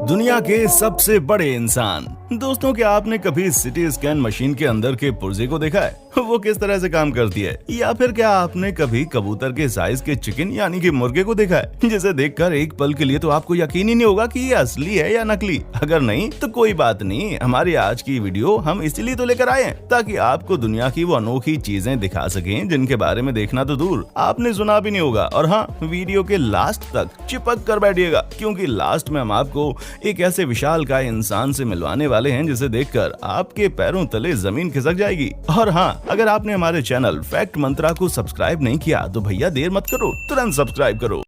दुनिया के सबसे बड़े इंसान। दोस्तों, क्या आपने कभी सिटी स्कैन मशीन के अंदर के पुर्जे को देखा है? वो किस तरह से काम करती है? या फिर क्या आपने कभी कबूतर के साइज के चिकन यानी कि मुर्गे को देखा है, जिसे देखकर एक पल के लिए तो आपको यकीन ही नहीं होगा कि ये असली है या नकली? अगर नहीं तो कोई बात नहीं, हमारी आज की वीडियो हम इसलिए तो लेकर आए हैं ताकि आपको दुनिया की वो अनोखी चीजें दिखा सकें जिनके बारे में देखना तो दूर आपने सुना भी नहीं होगा। और हाँ, वीडियो के लास्ट तक चिपक कर बैठिएगा, क्योंकि लास्ट में हम आपको एक ऐसे विशालकाय इंसान से मिलवाने वाले हैं जिसे देखकर आपके पैरों तले जमीन खिसक जाएगी। और हाँ, अगर आपने हमारे चैनल फैक्ट मंत्रा को सब्सक्राइब नहीं किया तो भैया देर मत करो, तुरंत सब्सक्राइब करो।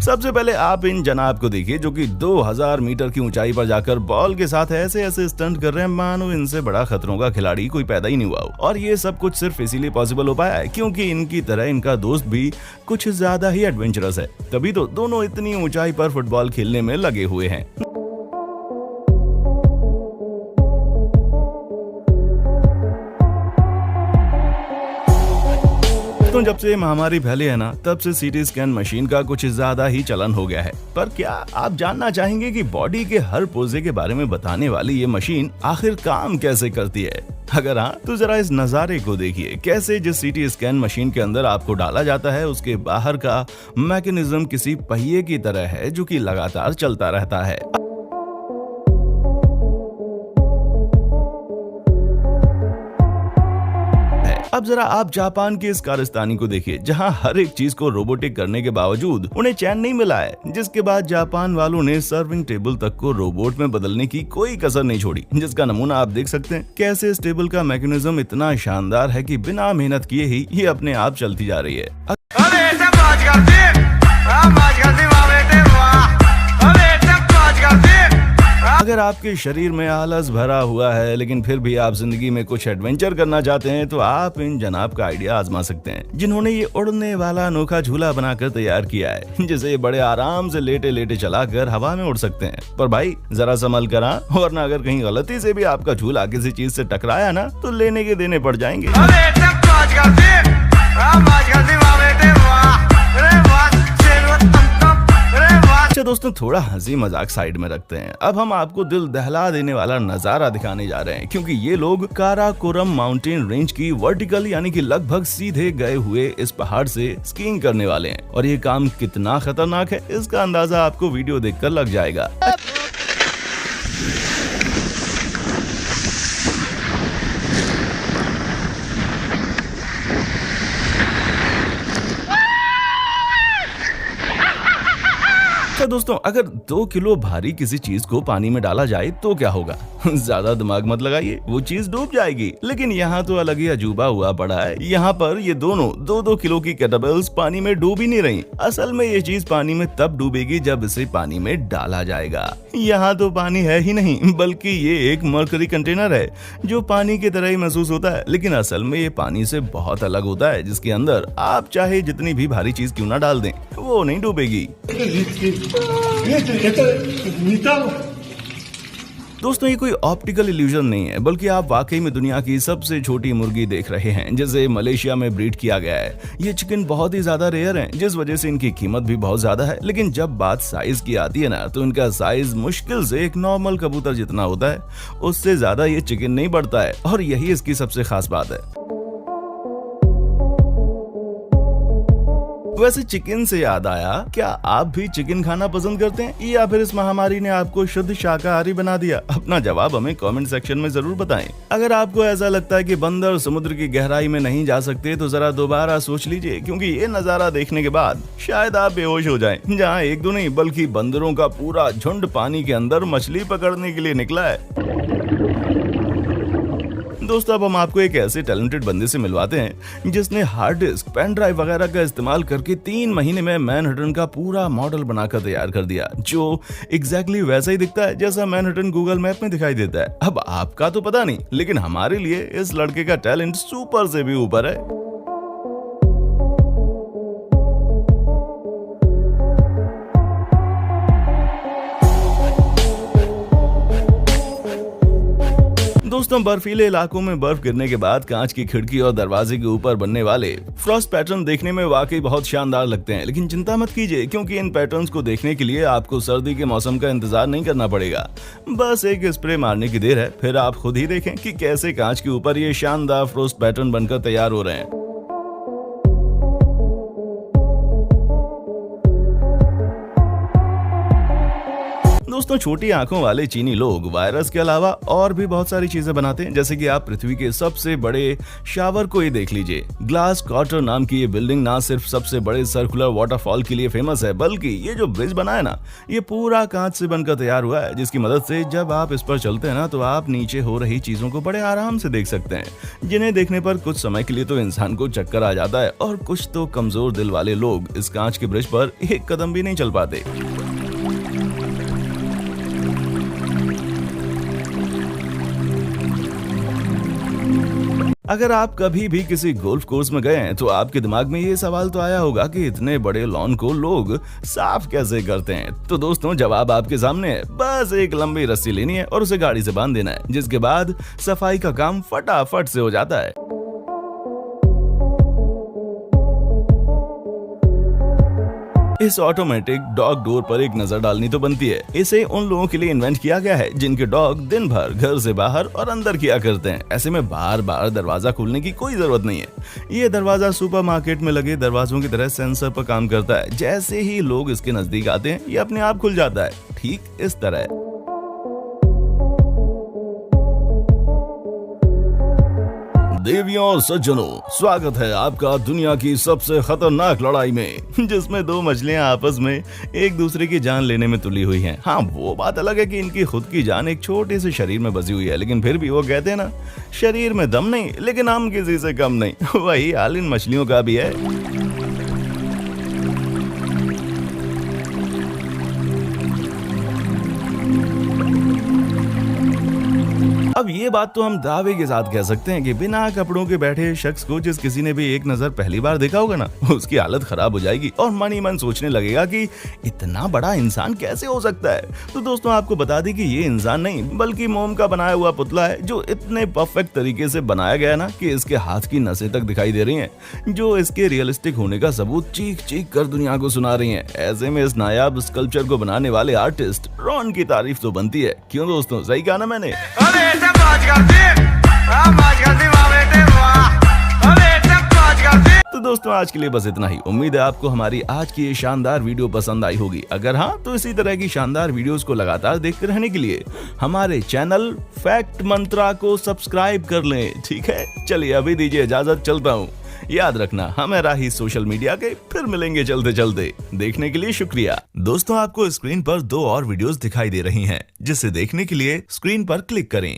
सबसे पहले आप इन जनाब को देखिए जो कि 2000 मीटर की ऊंचाई पर जाकर बॉल के साथ ऐसे ऐसे स्टंट कर रहे हैं मानो इनसे बड़ा खतरों का खिलाड़ी कोई पैदा ही नहीं हुआ हो। और ये सब कुछ सिर्फ इसीलिए पॉसिबल हो पाया है क्योंकि इनकी तरह इनका दोस्त भी कुछ ज्यादा ही एडवेंचरस है, तभी तो दोनों इतनी ऊंचाई पर फुटबॉल खेलने में लगे हुए हैं। तो जब से महामारी फैली है ना, तब से सीटी स्कैन मशीन का कुछ ज्यादा ही चलन हो गया है। पर क्या आप जानना चाहेंगे कि बॉडी के हर पुर्जे के बारे में बताने वाली ये मशीन आखिर काम कैसे करती है? अगर हाँ, तो जरा इस नजारे को देखिए, कैसे जिस सीटी स्कैन मशीन के अंदर आपको डाला जाता है उसके बाहर का मैकेनिज्म किसी पहिए की तरह है जो कि लगातार चलता रहता है। अब जरा आप जापान के इस कारस्तानी को देखिए, जहां हर एक चीज को रोबोटिक करने के बावजूद उन्हें चैन नहीं मिला है, जिसके बाद जापान वालों ने सर्विंग टेबल तक को रोबोट में बदलने की कोई कसर नहीं छोड़ी, जिसका नमूना आप देख सकते हैं। कैसे इस टेबल का मैकेनिज्म इतना शानदार है कि बिना मेहनत किए ही ये अपने आप चलती जा रही है। अगर आपके शरीर में आलस भरा हुआ है लेकिन फिर भी आप जिंदगी में कुछ एडवेंचर करना चाहते हैं तो आप इन जनाब का आइडिया आजमा सकते हैं, जिन्होंने ये उड़ने वाला अनोखा झूला बनाकर तैयार किया है, जिसे ये बड़े आराम से लेटे लेटे चलाकर हवा में उड़ सकते हैं। पर भाई जरा संभल कर, वरना अगर कहीं गलती से भी आपका झूला किसी चीज से टकराया ना तो लेने के देने पड़ जाएंगे। अच्छा दोस्तों, थोड़ा हंसी मजाक साइड में रखते हैं। अब हम आपको दिल दहला देने वाला नजारा दिखाने जा रहे हैं, क्योंकि ये लोग काराकोरम माउंटेन रेंज की वर्टिकल यानी कि लगभग सीधे गए हुए इस पहाड़ से स्कीइंग करने वाले हैं। और ये काम कितना खतरनाक है इसका अंदाजा आपको वीडियो देखकर लग जाएगा। अच्छा दोस्तों, अगर 2 किलो भारी किसी चीज को पानी में डाला जाए तो क्या होगा? ज्यादा दिमाग मत लगाइए, वो चीज डूब जाएगी। लेकिन यहाँ तो अलग ही अजूबा हुआ पड़ा है। यहाँ पर ये दोनों 2-2 किलो की केटलबेल्स पानी में डूब ही नहीं रही। असल में ये चीज पानी में तब डूबेगी जब इसे पानी में डाला जाएगा। यहाँ तो पानी है ही नहीं, बल्कि ये एक मरकरी कंटेनर है जो पानी की तरह ही महसूस होता है, लेकिन असल में ये पानी से बहुत अलग होता है, जिसके अंदर आप चाहे जितनी भी भारी चीज क्यों ना डाल दें वो नहीं डूबेगी। दोस्तों, ये कोई ऑप्टिकल इल्यूजन नहीं है, बल्कि आप वाकई में दुनिया की सबसे छोटी मुर्गी देख रहे हैं, जिसे मलेशिया में ब्रीड किया गया है। ये चिकन बहुत ही ज्यादा रेयर हैं, जिस वजह से इनकी कीमत भी बहुत ज्यादा है। लेकिन जब बात साइज की आती है ना, तो इनका साइज मुश्किल से एक नॉर्मल कबूतर जितना होता है, उससे ज्यादा ये चिकन नहीं बढ़ता है। और यही इसकी सबसे खास बात है। वैसे चिकन से याद आया, क्या आप भी चिकन खाना पसंद करते हैं या फिर इस महामारी ने आपको शुद्ध शाकाहारी बना दिया? अपना जवाब हमें कमेंट सेक्शन में जरूर बताएं। अगर आपको ऐसा लगता है कि बंदर समुद्र की गहराई में नहीं जा सकते तो जरा दोबारा सोच लीजिए, क्योंकि ये नजारा देखने के बाद शायद आप बेहोश हो जाएं, जहां एक दो नहीं बल्कि बंदरों का पूरा झुंड पानी के अंदर मछली पकड़ने के लिए निकला है। दोस्तों, अब हम आपको एक ऐसे टैलेंटेड बंदे से मिलवाते हैं जिसने हार्ड डिस्क, पेन ड्राइव वगैरह का इस्तेमाल करके 3 महीने में मैनहट्टन का पूरा मॉडल बनाकर तैयार कर दिया, जो एग्जैक्टली वैसा ही दिखता है जैसा मैनहट्टन गूगल मैप में दिखाई देता है। अब आपका तो पता नहीं, लेकिन हमारे लिए इस लड़के का टैलेंट सुपर से भी ऊपर है। दोस्तों बर्फीले इलाकों में बर्फ गिरने के बाद कांच की खिड़की और दरवाजे के ऊपर बनने वाले फ्रॉस्ट पैटर्न देखने में वाकई बहुत शानदार लगते हैं। लेकिन चिंता मत कीजिए, क्योंकि इन पैटर्न्स को देखने के लिए आपको सर्दी के मौसम का इंतजार नहीं करना पड़ेगा। बस एक स्प्रे मारने की देर है, फिर आप खुद ही देखें कि कैसे कांच के ऊपर ये शानदार फ्रॉस्ट पैटर्न बनकर तैयार हो रहे हैं। दोस्तों छोटी आंखों वाले चीनी लोग वायरस के अलावा और भी बहुत सारी चीजें बनाते हैं, जैसे कि आप पृथ्वी के सबसे बड़े शावर को ही देख लीजिए। ग्लास क्वार्टर नाम की ये बिल्डिंग ना सिर्फ सबसे बड़े सर्कुलर वाटरफॉल के लिए फेमस है, बल्कि ये जो ब्रिज बना है ना, ये पूरा कांच से बनकर तैयार हुआ है, जिसकी मदद से जब आप इस पर चलते हैं ना, तो आप नीचे हो रही चीजों को बड़े आराम से देख सकते हैं, जिन्हें देखने पर कुछ समय के लिए तो इंसान को चक्कर आ जाता है, और कुछ तो कमजोर दिल वाले लोग इस कांच के ब्रिज पर एक कदम भी नहीं चल पाते। अगर आप कभी भी किसी गोल्फ कोर्स में गए हैं तो आपके दिमाग में ये सवाल तो आया होगा कि इतने बड़े लॉन को लोग साफ कैसे करते हैं। तो दोस्तों जवाब आपके सामने है, बस एक लंबी रस्सी लेनी है और उसे गाड़ी से बांध देना है, जिसके बाद सफाई का काम फटाफट से हो जाता है। इस ऑटोमेटिक डॉग डोर पर एक नजर डालनी तो बनती है। इसे उन लोगों के लिए इन्वेंट किया गया है जिनके डॉग दिन भर घर से बाहर और अंदर किया करते हैं। ऐसे में बार बार दरवाजा खोलने की कोई जरूरत नहीं है। ये दरवाजा सुपरमार्केट में लगे दरवाजों की तरह सेंसर पर काम करता है। जैसे ही लोग इसके नजदीक आते हैं, ये अपने आप खुल जाता है, ठीक इस तरह। देवियों और सज्जनों, स्वागत है आपका दुनिया की सबसे खतरनाक लड़ाई में, जिसमें दो मछलियां आपस में एक दूसरे की जान लेने में तुली हुई हैं। हाँ, वो बात अलग है कि इनकी खुद की जान एक छोटे से शरीर में बसी हुई है, लेकिन फिर भी वो कहते हैं ना, शरीर में दम नहीं लेकिन हम किसी से कम नहीं। वही हाल इन मछलियों का भी है। अब ये बात तो हम दावे के साथ कह सकते हैं कि बिना कपड़ों के बैठे शख्स को जिस किसी ने भी एक नजर पहली बार देखा होगा ना, उसकी हालत खराब हो जाएगी और मन ही मन सोचने लगेगा कि इतना बड़ा इंसान कैसे हो सकता है। तो दोस्तों आपको बता दें कि ये इंसान नहीं बल्कि मोम का बनाया हुआ पुतला है, जो इतने परफेक्ट तरीके से बनाया गया ना कि इसके हाथ की नसें तक दिखाई दे रही हैं, जो इसके रियलिस्टिक होने का सबूत चीख चीख कर दुनिया को सुना रही हैं। ऐसे में इस नायाब स्कल्पचर को बनाने वाले आर्टिस्ट रॉन की तारीफ तो बनती है। क्यों दोस्तों, सही कहा ना मैंने? तो दोस्तों आज के लिए बस इतना ही। उम्मीद है आपको हमारी आज की ये शानदार वीडियो पसंद आई होगी। अगर हाँ, तो इसी तरह की शानदार वीडियोस को लगातार देखते रहने के लिए हमारे चैनल फैक्ट मंत्रा को सब्सक्राइब कर लें। ठीक है, चलिए अभी दीजिए इजाजत, चलता हूँ। याद रखना, हमें राही सोशल मीडिया के, फिर मिलेंगे चलते चलते। देखने के लिए शुक्रिया। दोस्तों आपको स्क्रीन पर 2 और वीडियोस दिखाई दे रही हैं, जिसे देखने के लिए स्क्रीन पर क्लिक करें।